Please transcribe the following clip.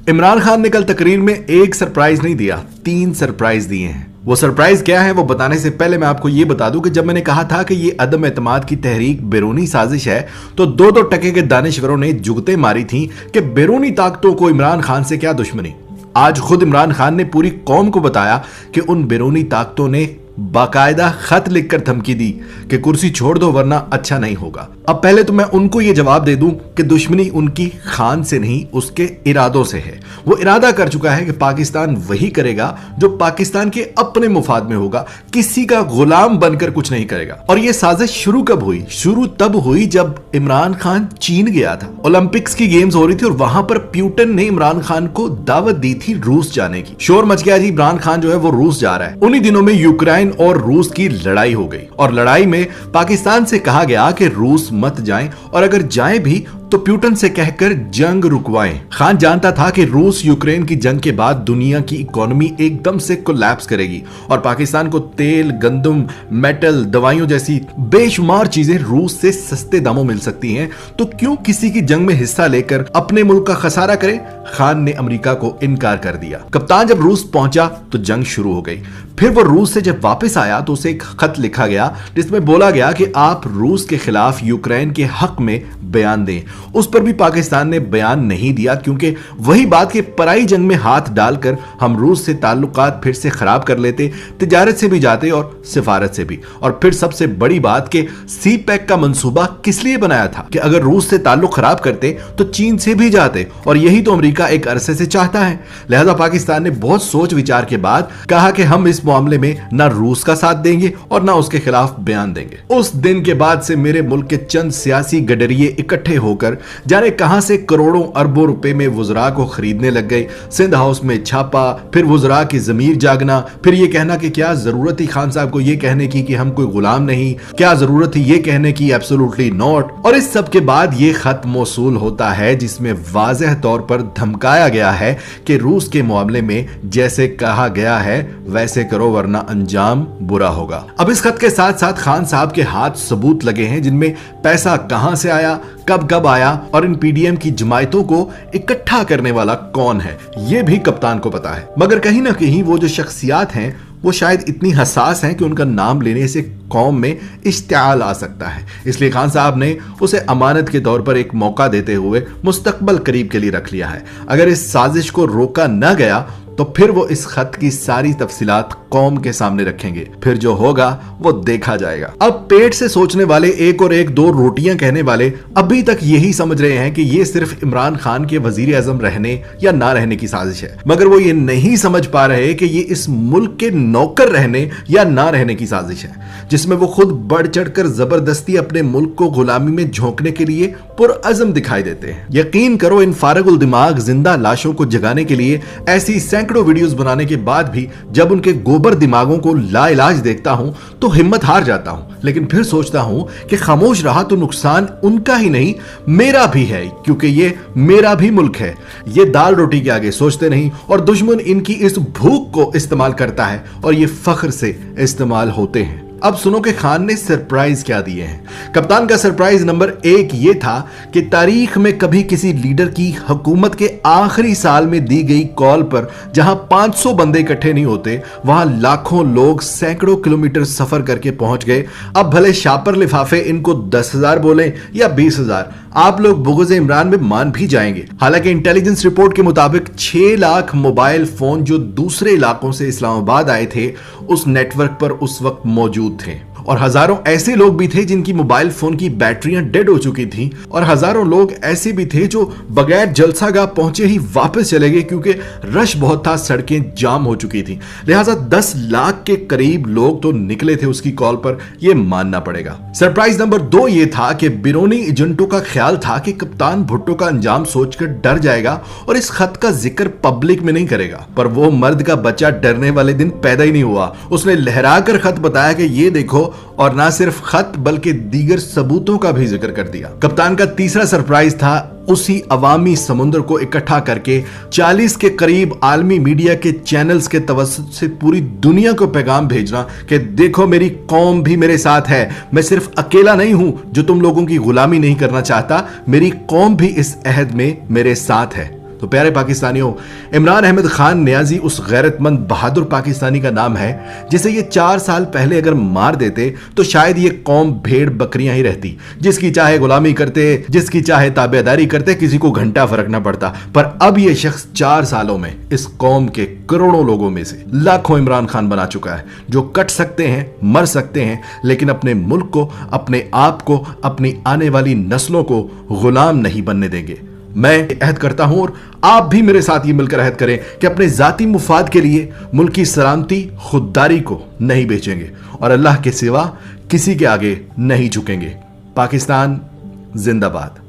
इमरान खान ने कल तकरीर में एक सरप्राइज नहीं दिया, 3 सरप्राइज दिए हैं। वो सरप्राइज क्या है वो बताने से पहले मैं आपको ये बता दूं कि जब मैंने कहा था कि ये अदम एतमाद की तहरीक बैरूनी साजिश है, तो 2-2 टके के दानिश्वरों ने जुगतें मारी थी कि बैरूनी ताकतों को इमरान खान से क्या दुश्मनी। आज खुद इमरान खान ने पूरी कौम को बताया कि उन बैरूनी ताकतों ने बाकायदा खत लिखकर धमकी दी कि कुर्सी छोड़ दो वरना अच्छा नहीं होगा। अब पहले तो मैं उनको ये जवाब दे दूं कि दुश्मनी उनकी खान से नहीं, उसके इरादों से है। वो इरादा कर चुका है कि पाकिस्तान वही करेगा जो पाकिस्तान के अपने मुफाद में होगा, किसी का गुलाम बनकर कुछ नहीं करेगा। और ये साजिश शुरू कब हुई? शुरू तब हुई जब इमरान खान चीन गया था। ओलंपिक्स की गेम्स हो रही थी और वहां पर प्यूटन ने इमरान खान को दावत दी थी रूस जाने की। शोर मच गया जी, इमरान खान जो है वो रूस जा रहा है। उन्हीं दिनों में यूक्रेन और रूस की लड़ाई हो गई और लड़ाई में पाकिस्तान से कहा गया कि रूस मत जाएं और अगर जाएं भी तो प्यूटन से कहकर जंग रुकवाएं। खान जानता था कि रूस यूक्रेन की जंग के बाद दुनिया की इकोनॉमी एकदम से कोलैप्स करेगी और पाकिस्तान को तेल, गंदम, मेटल, दवाइयों जैसी बेशुमार चीजें रूस से सस्ते दामों मिल सकती हैं, तो क्यों किसी की जंग में हिस्सा लेकर अपने मुल्क का खसारा करे। खान ने अमेरिका को इनकार कर दिया। कप्तान जब रूस पहुंचा तो जंग शुरू हो गई। फिर वो रूस से जब वापस आया तो उसे एक खत लिखा गया जिसमें बोला गया कि आप रूस के खिलाफ यूक्रेन के हक में बयान दें। उस पर भी पाकिस्तान ने बयान नहीं दिया, क्योंकि वही बात कि पराई जंग में हाथ डालकर हम रूस से ताल्लुकात फिर से खराब कर लेते, तिजारत से भी जाते और सिफारत से भी। और फिर सबसे बड़ी बात कि सी पैक का मंसूबा किस लिए बनाया था कि अगर रूस से ताल्लुक खराब करते तो चीन से भी जाते, और यही तो अमेरिका एक अरसे से चाहता है। लिहाजा पाकिस्तान ने बहुत सोच विचार के बाद कहा कि हम इस मामले में ना रूस का साथ देंगे और ना उसके खिलाफ बयान देंगे। उस दिन के बाद से मेरे मुल्क के चंद सियासी गडरिये इकट्ठे होकर जाने कहां से करोड़ों अरबों रुपए में वुज़रा को खरीदने लग गए। सिंध हाउस में छापा, फिर वुज़रा की ज़मीर जागना, फिर ये कहना कि क्या जरूरत थी खान साहब को ये कहने की कि हम कोई गुलाम नहीं, क्या जरूरत थी ये कहने की एब्सोल्युटली नॉट। और इस सब के बाद ये खत मौसूल होता है जिसमें वाज़ेह तौर पर धमकाया गया है कि रूस के मामले में जैसे कहा गया है वैसे करो वरना अंजाम बुरा होगा। अब इस खत के साथ साथ खान साहब के हाथ सबूत लगे हैं जिनमें पैसा कहां से आया, कब कब आया और इन पीडीएम की जमायतों को इकट्ठा करने वाला कौन है, यह भी कप्तान को पता है। मगर कहीं ना कहीं वो जो शख्सियात हैं वो शायद इतनी हसास हैं कि उनका नाम लेने से कौम में इश्तिआल आ सकता है। इसलिए खान साहब ने उसे अमानत के तौर पर एक मौका देते हुए मुस्तकबल करीब के लिए रख लिया है। अगर इस साजिश को रोका न गया तो फिर वो इस खत की सारी तफसीलात कौम के सामने रखेंगे, फिर जो होगा वो देखा जाएगा। अब पेट से सोचने वाले, एक और एक दो रोटियां कहने वाले अभी तक यही समझ रहे हैं कि ये सिर्फ इमरान खान के वजीर आजम रहने या ना रहने की साजिश है, मगर वो ये नहीं समझ पा रहे कि ये इस मुल्क के नौकर रहने या ना रहने की साजिश है, जिसमें वो खुद बढ़ चढ़कर जबरदस्ती अपने मुल्क को गुलामी में झोंकने के लिए पुरअज़म दिखाई देते हैं। यकीन करो, इन फारगुल दिमाग जिंदा लाशों को जगाने के लिए ऐसी सैकड़ों वीडियोस बनाने के बाद भी जब उनके गोबर दिमागों को लाइलाज देखता हूं तो हिम्मत हार जाता हूं। लेकिन फिर सोचता हूं कि खामोश रहा तो नुकसान उनका ही नहीं मेरा भी है, क्योंकि ये मेरा भी मुल्क है। ये दाल रोटी के आगे सोचते नहीं और दुश्मन इनकी इस भूख को इस्तेमाल करता है और ये फख्र से इस्तेमाल होते हैं। अब सुनो कि खान ने सरप्राइज क्या दिए हैं। कप्तान का सरप्राइज नंबर 1 ये था कि तारीख में कभी किसी लीडर की हुकूमत के आखिरी साल में दी गई कॉल पर जहां 500 बंदे इकट्ठे नहीं होते, वहां लाखों लोग सैकड़ों किलोमीटर सफर करके पहुंच गए। अब भले शापर लिफाफे इनको 10,000 बोले या 20,000, आप लोग बुग़्ज़ इमरान में मान भी जाएंगे। हालांकि इंटेलिजेंस रिपोर्ट के मुताबिक 6 लाख मोबाइल फोन जो दूसरे इलाकों से इस्लामाबाद आए थे उस नेटवर्क पर उस वक्त मौजूद थे, और हजारों ऐसे लोग भी थे जिनकी मोबाइल फोन की बैटरियां डेड हो चुकी थीं, और हजारों लोग ऐसे भी थे जो बगैर जलसागाह पहुंचे ही वापस चले गए क्योंकि रश बहुत था, सड़कें जाम हो चुकी थी। लिहाजा 10 लाख के करीब लोग तो निकले थे उसकी कॉल पर, यह मानना पड़ेगा। सरप्राइज नंबर 2 यह था कि बैरूनी एजेंटों का ख्याल था कि कप्तान भुट्टो का अंजाम सोचकर डर जाएगा और इस खत का जिक्र पब्लिक में नहीं करेगा, पर वो मर्द का बच्चा डरने वाले दिन पैदा ही नहीं हुआ। उसने लहराकर खत बताया कि ये देखो, और ना सिर्फ खत बल्कि दीगर सबूतों का भी जिक्र कर दिया। कप्तान का तीसरा सरप्राइज था उसी अवामी समुद्र को इकट्ठा करके 40 के करीब आलमी मीडिया के चैनल्स के तवस्सुत से पूरी दुनिया को पैगाम भेजना कि देखो मेरी कौम भी मेरे साथ है, मैं सिर्फ अकेला नहीं हूं जो तुम लोगों की गुलामी नहीं करना चाहता, मेरी कौम भी इस अहद में मेरे साथ है। तो प्यारे पाकिस्तानियों, इमरान अहमद खान नियाजी उस गैरतमंद बहादुर पाकिस्तानी का नाम है जिसे ये 4 साल पहले अगर मार देते तो शायद ये कौम भेड़ बकरियां ही रहती, जिसकी चाहे गुलामी करते, जिसकी चाहे ताबेदारी करते, किसी को घंटा फर्क ना पड़ता। पर अब ये शख्स 4 सालों में इस कौम के करोड़ों लोगों में से लाखों इमरान खान बना चुका है, जो कट सकते हैं, मर सकते हैं, लेकिन अपने मुल्क को, अपने आप को, अपनी आने वाली नस्लों को गुलाम नहीं बनने देंगे। मैं अहद करता हूं और आप भी मेरे साथ ये मिलकर अहद करें कि अपने जाती मुफाद के लिए मुल्क की सलामती, खुददारी को नहीं बेचेंगे और अल्लाह के सिवा किसी के आगे नहीं झुकेंगे। पाकिस्तान जिंदाबाद।